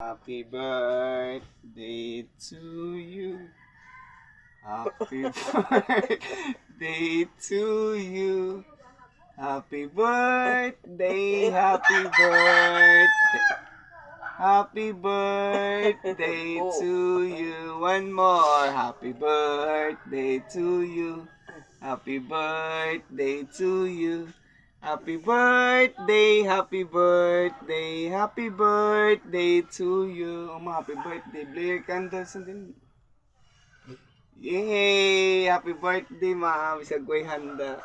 Happy birthday to you. Happy birthday to you. Happy birthday, happy birthday. Happy birthday to you. One more. Happy birthday to you. Happy birthday to you. Happy birthday, happy birthday, happy birthday to you. Happy birthday. Blow your candles and then. Yay! Happy birthday, ma'am. Isagway handa.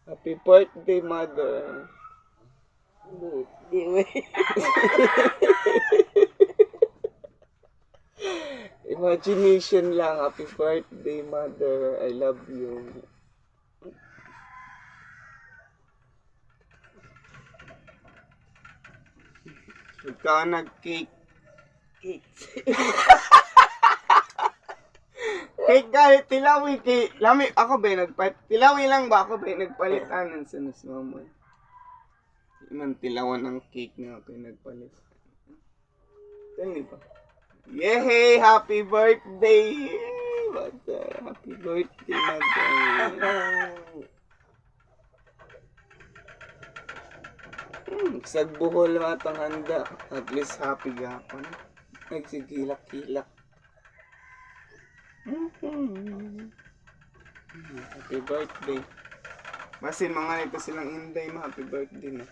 Happy birthday, mother. Imagination lang. Happy birthday, mother. I love you. Ikaw nag-cake. Cake. Cake kahit tilawi kay lami ako ba nagpalit tilawi lang ba ako ba nagpalitan sa mama. Man tilawan ng cake na ako nagpalit. Tell ba? Yay! Happy birthday! Mother, happy birthday, mother. Sagbuhol matang handa. At least happy gapon. Nagsigilak-kilak. Happy birthday. Basin mga ito silang inday mo. Happy birthday na.